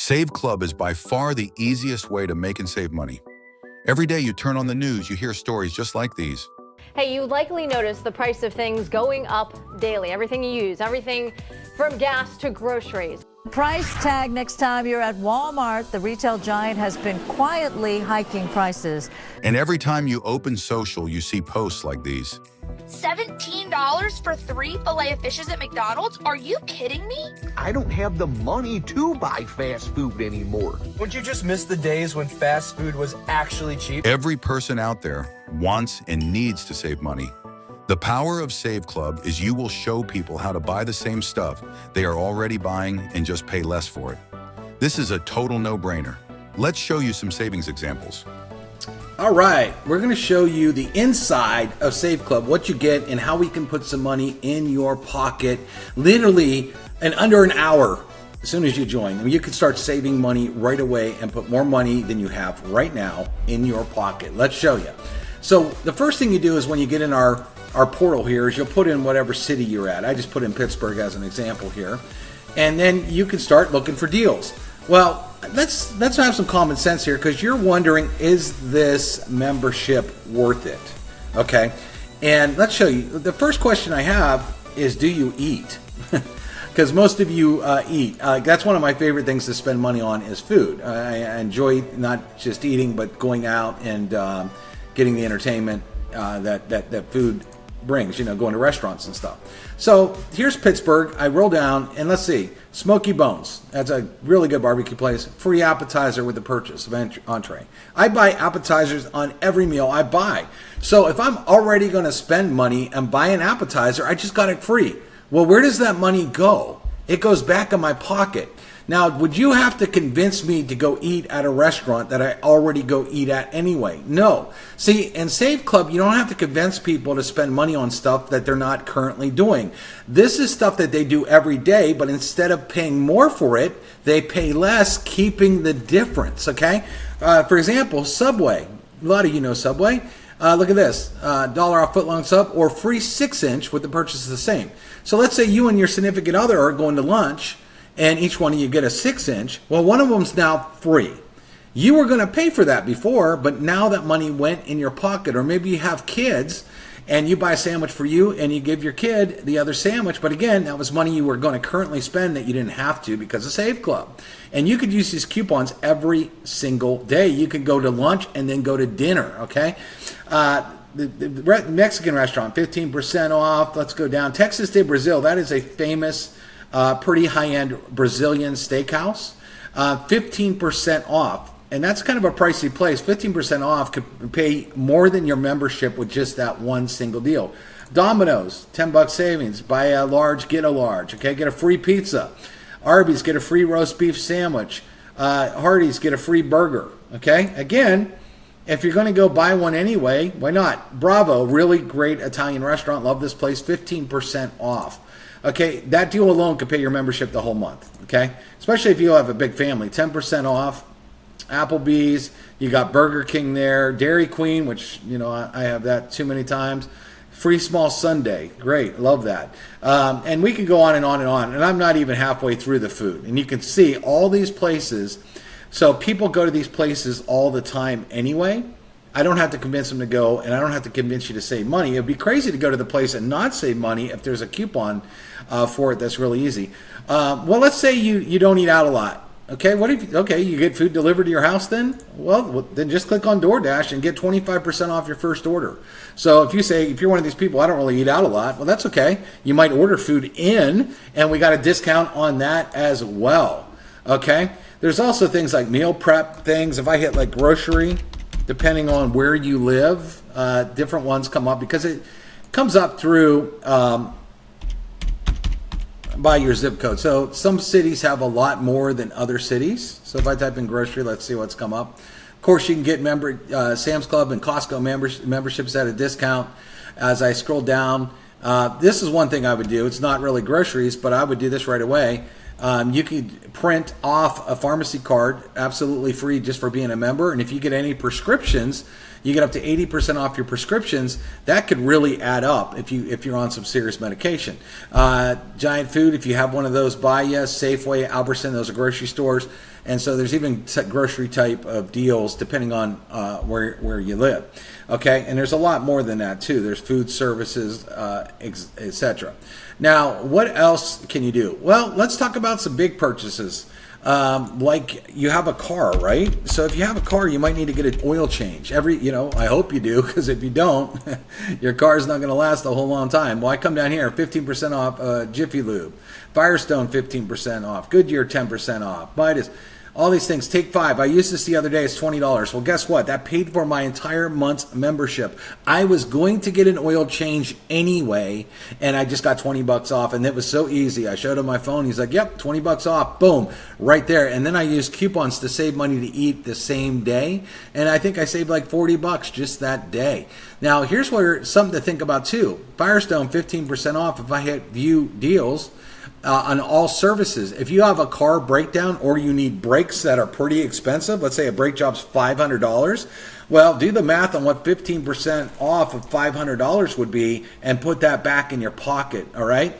Save Club is by far the easiest way to make and save money. Every day you turn on the news, you hear stories just like these. Hey, you likely notice the price of things going up daily. Everything you use, everything from gas to groceries. Price tag next time you're at Walmart. The retail giant has been quietly hiking prices. And every time you open social, you see posts like these. $17 for 3 filet of fishes at McDonald's? Are you kidding me? I don't have the money to buy fast food anymore. Would you just miss the days when fast food was actually cheap? Every person out there wants and needs to save money. The power of Save Club is you will show people how to buy the same stuff they are already buying and just pay less for it. This is a total no-brainer. Let's show you some savings examples. All right, we're going to show you the inside of Save Club, what you get and how we can put some money in your pocket literally in under an hour as soon as you join. I mean, you can start saving money right away and put more money than you have right now in your pocket. Let's show you. So the first thing you do is when you get in our portal here is you'll put in whatever city you're at. I just put in Pittsburgh as an example here. And then you can start looking for deals. Well, let's have some common sense here because you're wondering, is this membership worth it? Okay. And let's show you. The first question I have is, do you eat? Because most of you eat. That's one of my favorite things to spend money on is food. I enjoy not just eating, but going out and getting the entertainment that food brings, going to restaurants and stuff. So here's Pittsburgh. I roll down and let's see, Smoky Bones. That's a really good barbecue place. Free appetizer with the purchase of entree. I buy appetizers on every meal I buy. So if I'm already going to spend money and buy an appetizer, I just got it free. Well, where does that money go? It goes back in my pocket. Now, would you have to convince me to go eat at a restaurant that I already go eat at anyway? No. See, in Save Club, you don't have to convince people to spend money on stuff that they're not currently doing. This is stuff that they do every day, but instead of paying more for it, they pay less, keeping the difference, okay? For example, Subway. A lot of you know Subway. Look at this, dollar off footlong sub or free 6-inch with the purchase is the same. So let's say you and your significant other are going to lunch and each one of you get a 6-inch. Well, one of them's now free. You were going to pay for that before, but now that money went in your pocket. Or maybe you have kids and you buy a sandwich for you and you give your kid the other sandwich. But again, that was money you were going to currently spend that you didn't have to because of Save Club. And you could use these coupons every single day. You could go to lunch and then go to dinner, okay? The Mexican restaurant, 15% off. Let's go down. Texas de Brazil, that is a famous, pretty high-end Brazilian steakhouse. 15% off. And that's kind of a pricey place. 15% off could pay more than your membership with just that one single deal. Domino's, $10 savings. Buy a large, get a large. Okay, get a free pizza. Arby's, get a free roast beef sandwich. Hardee's, get a free burger. Okay, again, if you're going to go buy one anyway, why not? Bravo, really great Italian restaurant. Love this place. 15% off. Okay, that deal alone could pay your membership the whole month. Okay, especially if you have a big family. 10% off. Applebee's, you got Burger King there, Dairy Queen, which, I have that too many times. Free small Sunday, great, love that. And we can go on and on and on, and I'm not even halfway through the food. And you can see all these places. So people go to these places all the time anyway. I don't have to convince them to go, and I don't have to convince you to save money. It would be crazy to go to the place and not save money if there's a coupon for it that's really easy. Well, let's say you don't eat out a lot. Okay, you get food delivered to your house then? Well, then just click on DoorDash and get 25% off your first order. So if you're one of these people, I don't really eat out a lot, well, that's okay. You might order food in, and we got a discount on that as well. Okay, there's also things like meal prep things. If I hit like grocery, depending on where you live, different ones come up because it comes up through by your zip code. So some cities have a lot more than other cities. So if I type in grocery, let's see what's come up. Of course, you can get Sam's Club and Costco memberships at a discount. As I scroll down, this is one thing I would do. It's not really groceries, but I would do this right away. You could print off a pharmacy card absolutely free just for being a member. And if you get any prescriptions, You get up to 80% off your prescriptions. That could really add up if you're on some serious medication. Giant Food, if you have one of those by you, Safeway, Albertson, those are grocery stores. And so there's even grocery type of deals depending on where you live. Okay, and there's a lot more than that too. There's food services, etc. Now, what else can you do? Well, let's talk about some big purchases. Like you have a car, right? So if you have a car, you might need to get an oil change. I hope you do, because if you don't, your car is not going to last a whole long time. Well, I come down here, 15% off Jiffy Lube, Firestone 15% off, Goodyear 10% off, Midas. All these things. Take 5. I used this the other day. It's $20. Well, guess what? That paid for my entire month's membership. I was going to get an oil change anyway, and I just got $20 off, and it was so easy. I showed him my phone. He's like, "Yep, $20 off." Boom, right there. And then I used coupons to save money to eat the same day, and I think I saved like $40 just that day. Now, here's where something to think about too. Firestone 15% off if I hit view deals. On all services. If you have a car breakdown or you need brakes that are pretty expensive, let's say a brake job's $500, well, do the math on what 15% off of $500 would be and put that back in your pocket, all right?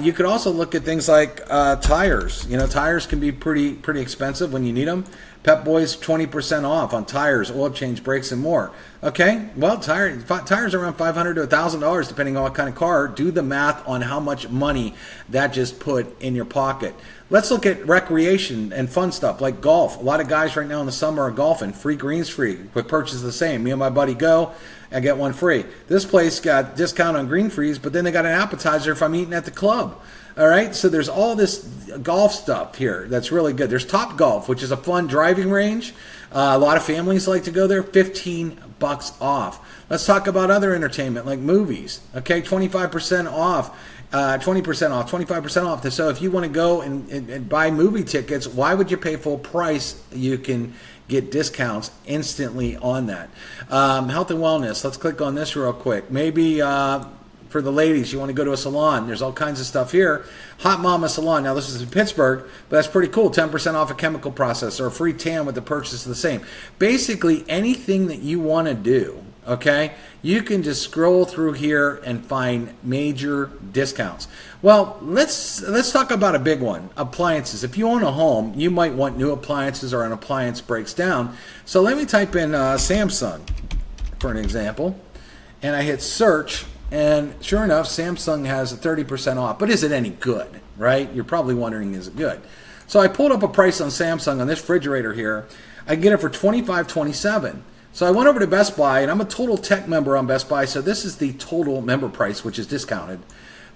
You could also look at things like tires. Tires can be pretty expensive when you need them. Pep Boys 20% off on tires, oil change, brakes, and more. Okay, well, tires are around $500 to $1,000 depending on what kind of car. Do the math on how much money that just put in your pocket. Let's look at recreation and fun stuff like golf. A lot of guys right now in the summer are golfing. Free greens free, but purchase the same. Me and my buddy go, I get one free. This place got discount on green frees, but then they got an appetizer if I'm eating at the club. All right, so there's all this golf stuff here that's really good. There's Top Golf, which is a fun driving range. A lot of families like to go there. $15 off. Let's talk about other entertainment like movies. Okay, 25% off. 20% off, 25% off. So if you want to go and buy movie tickets, why would you pay full price? You can get discounts instantly on that. Health and wellness. Let's click on this real quick. Maybe for the ladies, you want to go to a salon. There's all kinds of stuff here. Hot Mama Salon. Now, this is in Pittsburgh, but that's pretty cool. 10% off a chemical process or a free tan with the purchase of the same. Basically, anything that you want to do, okay, you can just scroll through here and find major discounts. Well, let's talk about a big one, appliances. If you own a home, you might want new appliances or an appliance breaks down. So let me type in Samsung for an example, and I hit search. And sure enough, Samsung has a 30% off. But is it any good, right? You're probably wondering, is it good? So I pulled up a price on Samsung on this refrigerator here. I can get it for $25.27. So I went over to Best Buy, and I'm a Total Tech member on Best Buy, so this is the total member price, which is discounted.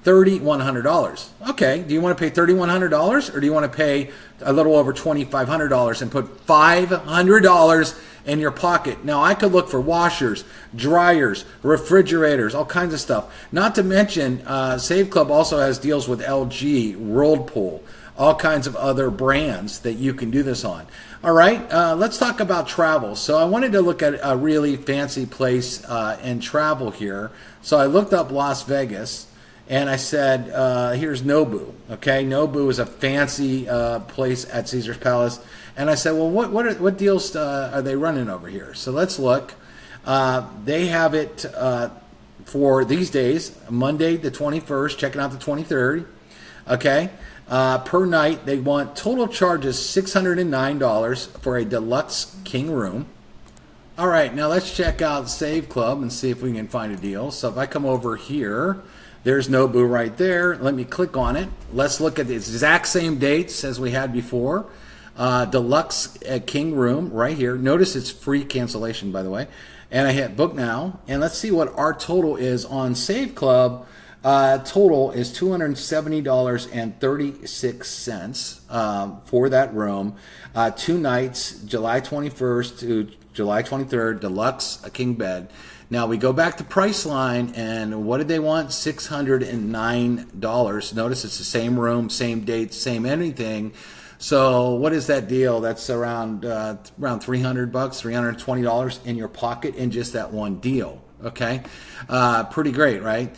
$3,100. Okay, do you want to pay $3,100 or do you want to pay a little over $2,500 and put $500 in your pocket? Now, I could look for washers, dryers, refrigerators, all kinds of stuff. Not to mention, Save Club also has deals with LG, Whirlpool, all kinds of other brands that you can do this on. All right, let's talk about travel. So I wanted to look at a really fancy place and travel here. So I looked up Las Vegas. And I said, here's Nobu. Okay, Nobu is a fancy place at Caesar's Palace. And I said, well, what deals are they running over here? So let's look. They have it for these days, Monday the 21st, checking out the 23rd. Okay, per night, they want total charges $609 for a deluxe king room. All right, now let's check out Save Club and see if we can find a deal. So if I come over here, there's Nobu right there. Let me click on it. Let's look at the exact same dates as we had before. Deluxe king room right here. Notice it's free cancellation, by the way. And I hit book now. And let's see what our total is on Save Club. Total is $270.36 for that room. 2 nights, July 21st to July 23rd, deluxe king bed. Now we go back to Priceline, and what did they want? $609. Notice it's the same room, same date, same anything. So what is that deal? That's around $300, $320 in your pocket in just that one deal. Okay, pretty great, right?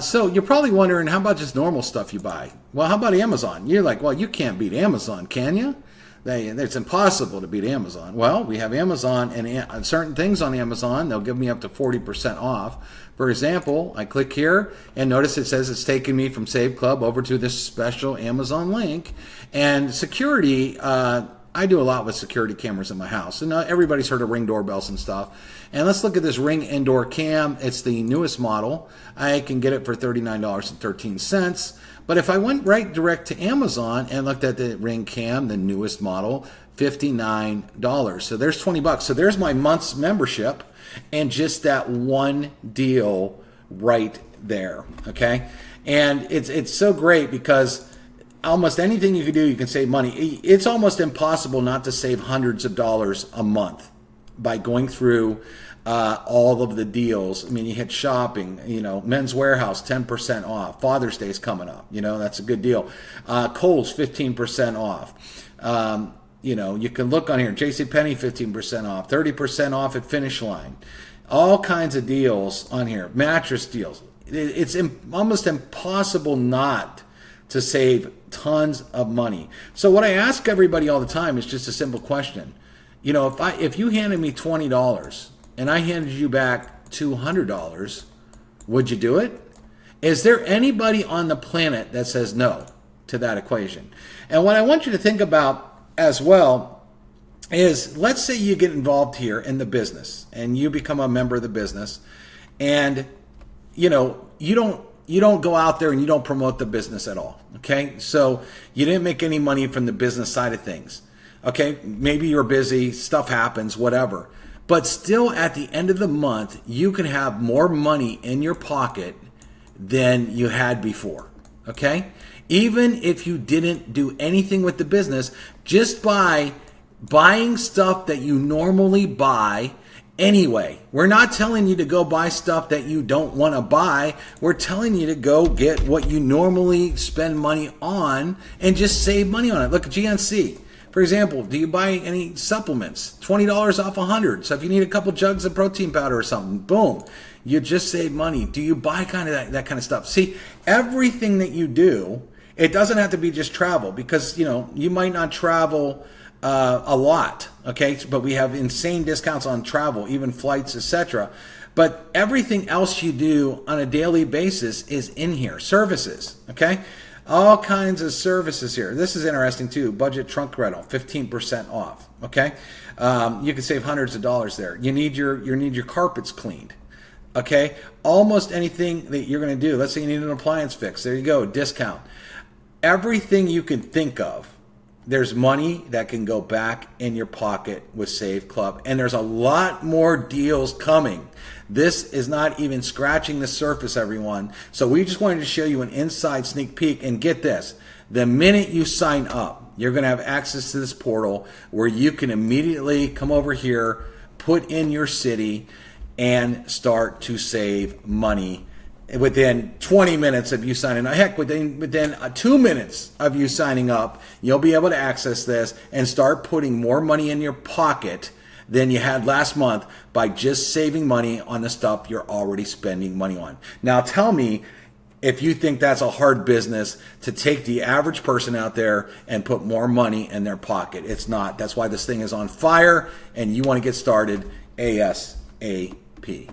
So you're probably wondering, how about just normal stuff you buy? Well, how about Amazon? You're like, well, you can't beat Amazon, can you? It's impossible to beat Amazon. Well, we have Amazon, and certain things on Amazon, they'll give me up to 40% off. For example, I click here and notice it says it's taking me from Save Club over to this special Amazon link. And security, I do a lot with security cameras in my house. And everybody's heard of Ring doorbells and stuff. And let's look at this Ring indoor cam. It's the newest model. I can get it for $39.13. But if I went right direct to Amazon and looked at the Ring cam, the newest model, $59. So there's $20. So there's my month's membership and just that one deal right there. Okay. And it's so great because almost anything you can do, you can save money. It's almost impossible not to save hundreds of dollars a month by going through all of the deals. I mean, you hit shopping, Men's Warehouse, 10% off. Father's Day's coming up. That's a good deal. Kohl's, 15% off. You can look on here. JCPenney, 15% off. 30% off at Finish Line. All kinds of deals on here. Mattress deals. It's almost impossible not to save tons of money. So what I ask everybody all the time is just a simple question. If you handed me $20 and I handed you back $200, would you do it? Is there anybody on the planet that says no to that equation? And what I want you to think about as well is, let's say you get involved here in the business and you become a member of the business, and you don't go out there and you don't promote the business at all. Okay. So you didn't make any money from the business side of things. Okay. Maybe you're busy, stuff happens, whatever. But still at the end of the month, you can have more money in your pocket than you had before. Okay. Even if you didn't do anything with the business, just by buying stuff that you normally buy anyway. We're not telling you to go buy stuff that you don't want to buy. We're telling you to go get what you normally spend money on and just save money on it. Look at GNC. For example, do you buy any supplements? $20 off 100. So if you need a couple jugs of protein powder or something, boom, you just save money. Do you buy kind of that kind of stuff? See, everything that you do, it doesn't have to be just travel, because you might not travel a lot, okay? But we have insane discounts on travel, even flights, etc. But everything else you do on a daily basis is in here. Services, okay? All kinds of services here. This is interesting too. Budget trunk rental, 15% off, okay? You can save hundreds of dollars there. You need your carpets cleaned, okay? Almost anything that you're going to do. Let's say you need an appliance fix. There you go, discount. Everything you can think of, there's money that can go back in your pocket with Save Club. And there's a lot more deals coming. This is not even scratching the surface, everyone. So we just wanted to show you an inside sneak peek. And get this, the minute you sign up, you're going to have access to this portal where you can immediately come over here, put in your city, and start to save money within 20 minutes of you signing up. Heck, within 2 minutes of you signing up, you'll be able to access this and start putting more money in your pocket than you had last month by just saving money on the stuff you're already spending money on. Now tell me if you think that's a hard business to take the average person out there and put more money in their pocket. It's not. That's why this thing is on fire, and you want to get started ASAP.